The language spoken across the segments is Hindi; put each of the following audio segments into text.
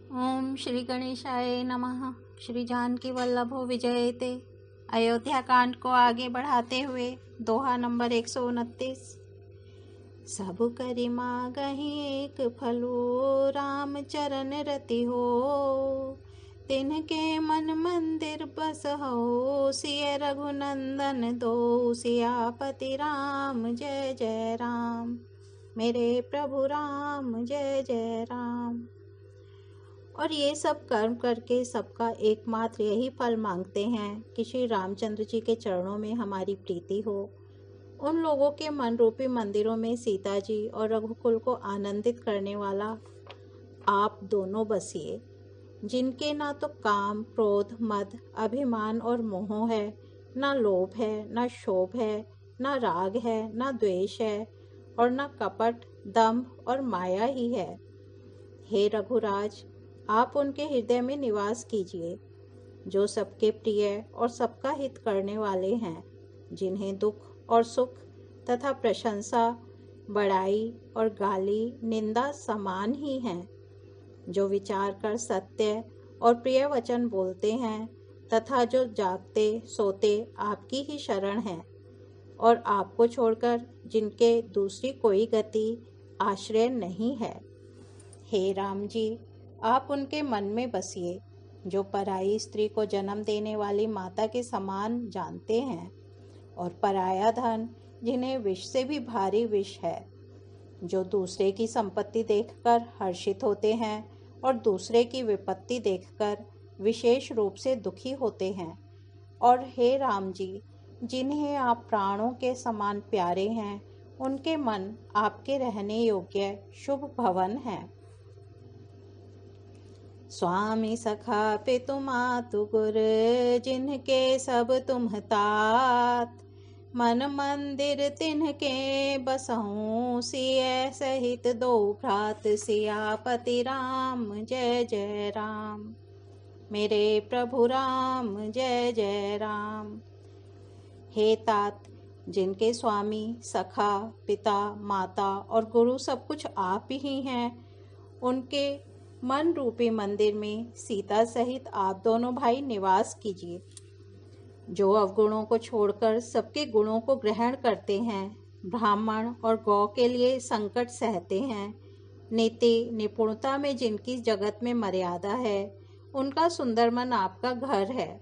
ओम श्री गणेशाय नमः। श्री जानकी वल्लभो विजयते। अयोध्या कांड को आगे बढ़ाते हुए दोहा नंबर 129। सब करि मागहि एक फलो, राम चरण रति हो। तिनके मन मंदिर बसहो, सिय रघुनंदन दो। सियापति राम जय जय राम, मेरे प्रभु राम जय जय राम। और ये सब कर्म करके सबका एकमात्र यही फल मांगते हैं कि श्री रामचंद्र जी के चरणों में हमारी प्रीति हो। उन लोगों के मन रूपी मंदिरों में सीता जी और रघुकुल को आनंदित करने वाला आप दोनों बसिए, जिनके ना तो काम, क्रोध, मद, अभिमान और मोह है, ना लोभ है, ना शोभ है, ना राग है, ना द्वेष है, और ना कपट, दंभ और माया ही है। हे रघुराज, आप उनके हृदय में निवास कीजिए, जो सबके प्रिय और सबका हित करने वाले हैं, जिन्हें दुख और सुख तथा प्रशंसा, बड़ाई और गाली, निंदा समान ही हैं, जो विचार कर सत्य और प्रिय वचन बोलते हैं, तथा जो जागते सोते आपकी ही शरण है, और आपको छोड़कर जिनके दूसरी कोई गति आश्रय नहीं है। हे राम जी, आप उनके मन में बसिए, जो पराई स्त्री को जन्म देने वाली माता के समान जानते हैं, और पराया धन जिन्हें विष से भी भारी विष है, जो दूसरे की संपत्ति देखकर हर्षित होते हैं और दूसरे की विपत्ति देखकर विशेष रूप से दुखी होते हैं। और हे राम जी, जिन्हें आप प्राणों के समान प्यारे हैं, उनके मन आपके रहने योग्य शुभ भवन हैं। स्वामी सखा पितु मातु गुर, जिनके सब तुम तात। मन मंदिर तिनके बसहूँ, सिय सहित दो भ्रात। सियापति राम जय जय राम, मेरे प्रभु राम जय जय राम। हे तात, जिनके स्वामी, सखा, पिता, माता और गुरु सब कुछ आप ही हैं, उनके मन रूपी मंदिर में सीता सहित आप दोनों भाई निवास कीजिए, जो अवगुणों को छोड़कर सबके गुणों को ग्रहण करते हैं, ब्राह्मण और गौ के लिए संकट सहते हैं, नीति निपुणता में जिनकी जगत में मर्यादा है, उनका सुंदर मन आपका घर है,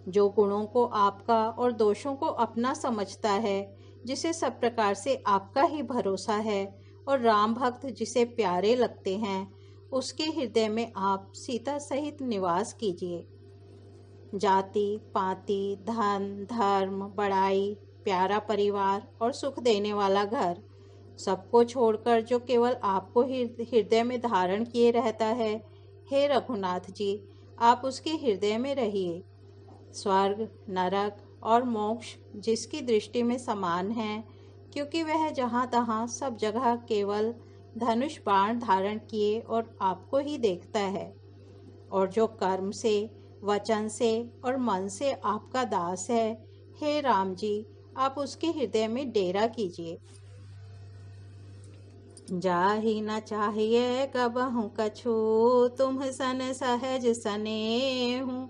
जो गुणों को आपका और दोषों को अपना समझता है, जिसे सब प्रकार से आपका ही भरोसा है, और राम भक्त जिसे प्यारे लगते हैं, उसके हृदय में आप सीता सहित निवास कीजिए। जाति पाति, धन धर्म, बड़ाई, प्यारा परिवार और सुख देने वाला घर, सबको छोड़कर जो केवल आपको हृदय में धारण किए रहता है, हे रघुनाथ जी, आप उसके हृदय में रहिए। स्वर्ग, नरक और मोक्ष जिसकी दृष्टि में समान है, क्योंकि वह जहाँ तहाँ सब जगह केवल धनुष बाण धारण किए और आपको ही देखता है, और जो कर्म से, वचन से और मन से आपका दास है, हे राम जी, आप उसके हृदय में डेरा कीजिए। जाहि न चाहिए कबहु कछु, तुम सन सहज सनेहु।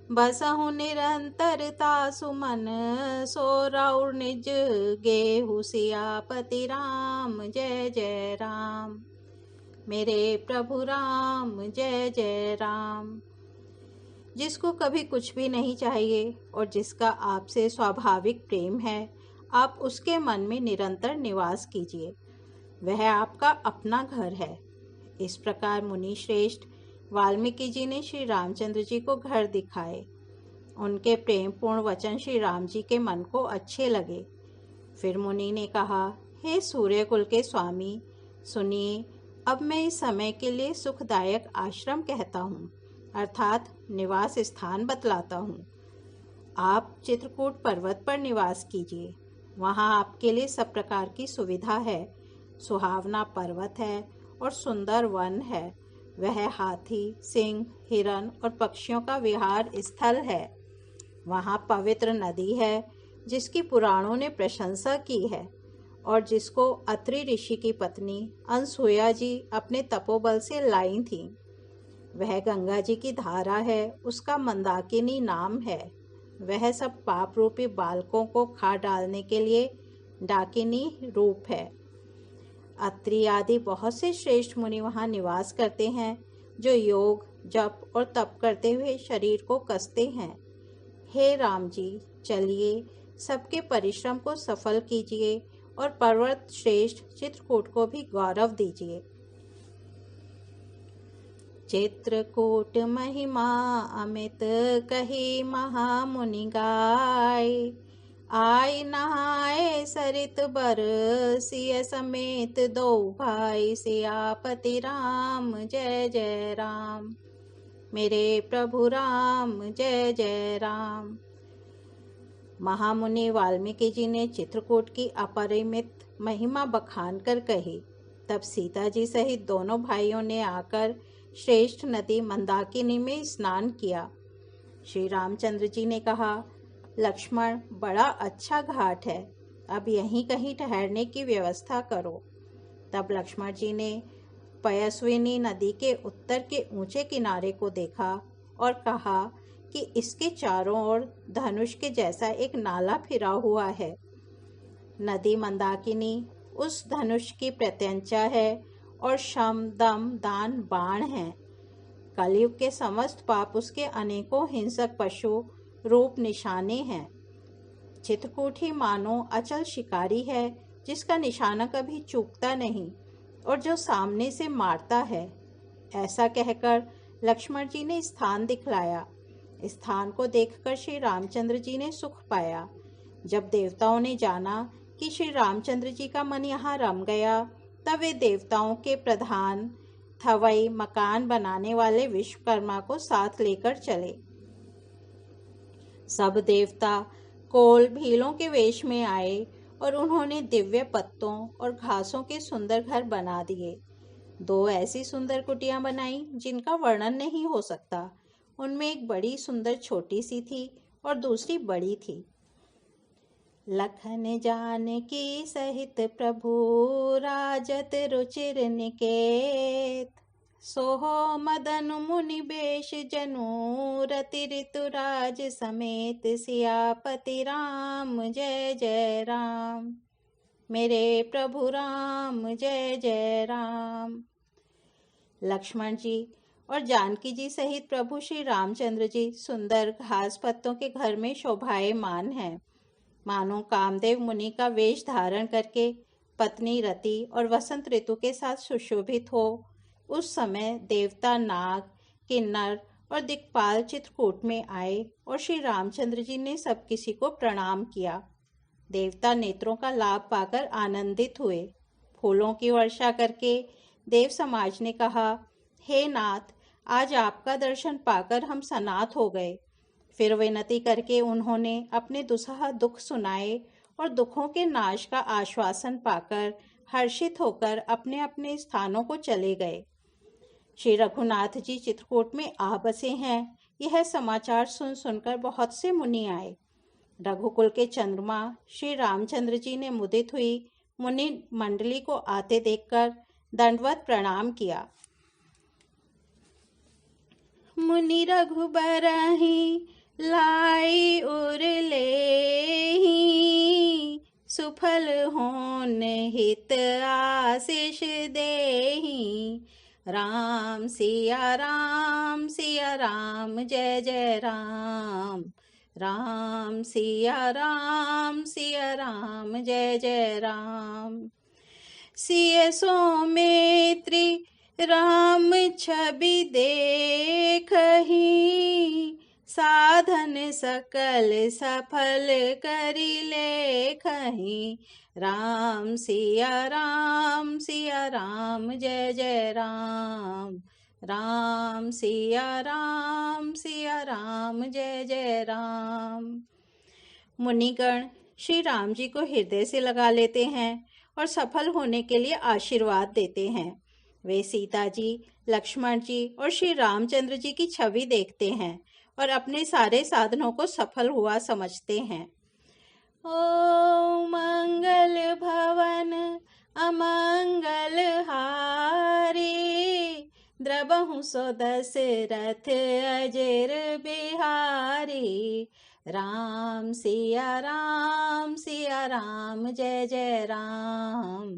बसहु निरंतरता सुमन, सो रौर निज गेहु। सियापति राम जय जय राम, मेरे प्रभु राम जय जय राम। जिसको कभी कुछ भी नहीं चाहिए और जिसका आपसे स्वाभाविक प्रेम है, आप उसके मन में निरंतर निवास कीजिए, वह आपका अपना घर है। इस प्रकार मुनि श्रेष्ठ वाल्मीकि जी ने श्री रामचंद्र जी को घर दिखाए। उनके प्रेमपूर्ण वचन श्री राम जी के मन को अच्छे लगे। फिर मुनि ने कहा, हे सूर्यकुल के स्वामी, सुनिए, अब मैं इस समय के लिए सुखदायक आश्रम कहता हूँ, अर्थात निवास स्थान बतलाता हूँ। आप चित्रकूट पर्वत पर निवास कीजिए। वहाँ आपके लिए सब प्रकार की सुविधा है। सुहावना पर्वत है और सुंदर वन है। वह हाथी, सिंह, हिरण और पक्षियों का विहार स्थल है। वहाँ पवित्र नदी है, जिसकी पुराणों ने प्रशंसा की है, और जिसको अत्रि ऋषि की पत्नी अनसुया जी अपने तपोबल से लाई थी। वह गंगा जी की धारा है, उसका मंदाकिनी नाम है। वह सब पाप रूपी बालकों को खा डालने के लिए डाकिनी रूप है। अत्रि आदि बहुत से श्रेष्ठ मुनि वहाँ निवास करते हैं, जो योग जप और तप करते हुए शरीर को कसते हैं। हे राम जी, चलिए सबके परिश्रम को सफल कीजिए और पर्वत श्रेष्ठ चित्रकूट को भी गौरव दीजिए। चित्रकूट महिमा अमित कही महामुनि गाय, आय नहाए सरित बर सिय समेत दो भाई, सियापति राम जय जय राम। मेरे प्रभु राम जय जय राम। महामुनि वाल्मीकि जी ने चित्रकूट की अपरिमित महिमा बखान कर कही। तब सीता जी सहित दोनों भाइयों ने आकर श्रेष्ठ नदी मंदाकिनी में स्नान किया। श्री रामचंद्र जी ने कहा, लक्ष्मण, बड़ा अच्छा घाट है, अब यहीं कहीं ठहरने की व्यवस्था करो। तब लक्ष्मण जी ने पयस्विनी नदी के उत्तर के ऊंचे किनारे को देखा और कहा कि इसके चारों ओर धनुष के जैसा एक नाला फिरा हुआ है। नदी मंदाकिनी उस धनुष की प्रत्यंचा है और शम दम दान बाण है। कलयुग के समस्त पाप उसके अनेकों हिंसक पशु रूप निशाने हैं। चित्रकूट ही मानो अचल शिकारी है, जिसका निशाना कभी चूकता नहीं और जो सामने से मारता है। ऐसा कहकर लक्ष्मण जी ने स्थान दिखलाया। स्थान को देखकर श्री रामचंद्र जी ने सुख पाया। जब देवताओं ने जाना कि श्री रामचंद्र जी का मन यहाँ रम गया, तब वे देवताओं के प्रधान थवई मकान बनाने वाले विश्वकर्मा को साथ लेकर चले। सब देवता कोल भीलों के वेश में आए और उन्होंने दिव्य पत्तों और घासों के सुंदर घर बना दिए। 2 ऐसी सुंदर कुटियां बनाई जिनका वर्णन नहीं हो सकता। उनमें एक बड़ी सुंदर छोटी सी थी और दूसरी बड़ी थी। लखन जानकी सहित प्रभु राजत रुचिर निकेत, सोहो मदन मुनि बेश जनु रति ऋतुराज समेत, सियापति राम जय जय राम। मेरे प्रभु राम जय जय राम। लक्ष्मण जी और जानकी जी सहित प्रभु श्री रामचंद्र जी सुंदर घास पत्तों के घर में शोभायमान हैं। मानो कामदेव मुनि का वेश धारण करके पत्नी रति और वसंत ऋतु के साथ सुशोभित हो। उस समय देवता, नाग, किन्नर और दिक्पाल चित्रकूट में आए और श्री रामचंद्र जी ने सब किसी को प्रणाम किया। देवता नेत्रों का लाभ पाकर आनंदित हुए। फूलों की वर्षा करके देव समाज ने कहा, हे नाथ, आज आपका दर्शन पाकर हम सनाथ हो गए। फिर विनती करके उन्होंने अपने दुसह दुख सुनाए और दुखों के नाश का आश्वासन पाकर हर्षित होकर अपने अपने स्थानों को चले गए। श्री रघुनाथ जी चित्रकूट में आ बसे हैं। यह समाचार सुन सुनकर बहुत से मुनि आए। रघुकुल के चंद्रमा श्री रामचंद्र जी ने मुदित हुई मुनि मंडली को आते देखकर दंडवत प्रणाम किया। मुनि रघुबरहि लाई उर लेहि, सुफल होन हित आशीष देहि, राम सिया राम जय जय राम, राम सिया राम जय जय राम। सिय सौमित्री राम छवि देखहि, साधन सकल सफल करि लेखहि, राम सिया राम जय जय राम, राम सिया राम जय जय राम। मुनिगण श्री राम जी को हृदय से लगा लेते हैं और सफल होने के लिए आशीर्वाद देते हैं। वे सीता जी, लक्ष्मण जी और श्री रामचंद्र जी की छवि देखते हैं और अपने सारे साधनों को सफल हुआ समझते हैं। ओ मंगल भवन अमंगल हारी, द्रबहु सो दशरथ अजेर बिहारी। राम सिया राम जय जय राम।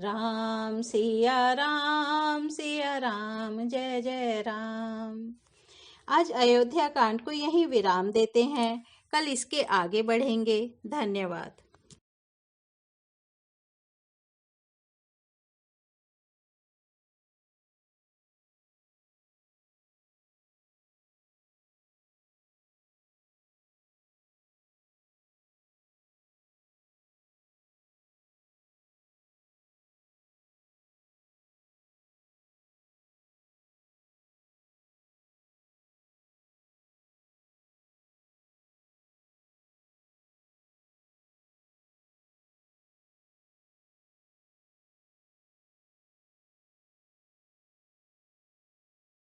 राम सिया राम जय जय राम। आज अयोध्या कांड को यहीं विराम देते हैं, कल इसके आगे बढ़ेंगे। धन्यवाद।